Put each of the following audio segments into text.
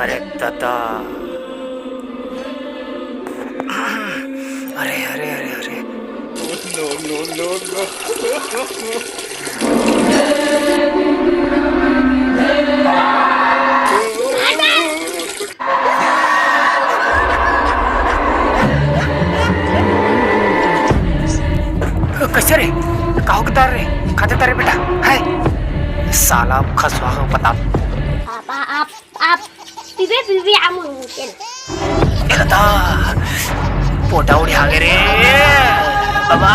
अरे दादा, अरे अरे अरे अरे, नो नो नो नो। कसे रे काहकदार रे खाते तारे बेटा हाय साला खसवा पता आप पिबे पिबे आमुन मुकेल दादा पोटा उडी हागे रे बाबा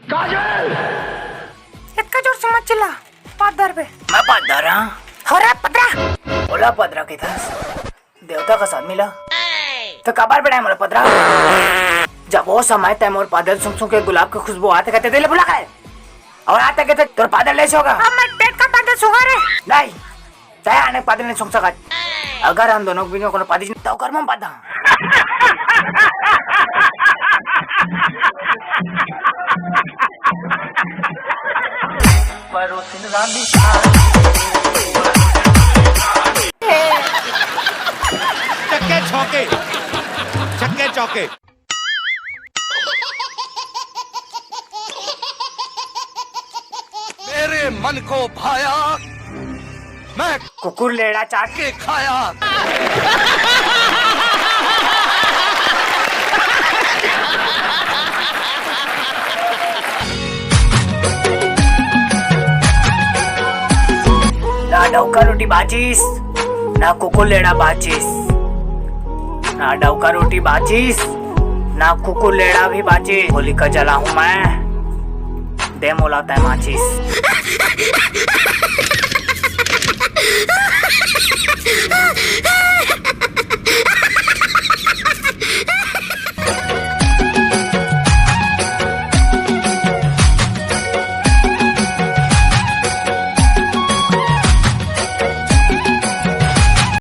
काजल इतना जोर से मत चिल्ला पादर पे मैं पादर हाँ अरे पदरा बोला पदरा किधर देवता का साथ मिला तो कबार पे टाइम पदरा जब वो समय टाइम और पादल सुन के गुलाब की खुशबू आते कहते दिले बुला गए और आते कहते तो पादल ले होगा अब मैं पेट का पादल सुखा रे नहीं चाहे आने पादल नहीं सुख सका अगर हम दोनों बीच में कोनो पादी तो कर मैं पादा चक्के चौके चक्के चौके। मेरे मन को भाया, मैं कुकुर लेड़ा चाट के खाया। ना डौका रोटी बाचीस ना कुकुर लेड़ा बाचीस ना डौका रोटी बाचीस ना कुकुर लेड़ा भी बाचीस होली का जला हूँ मैं दे मोलाता है माचीस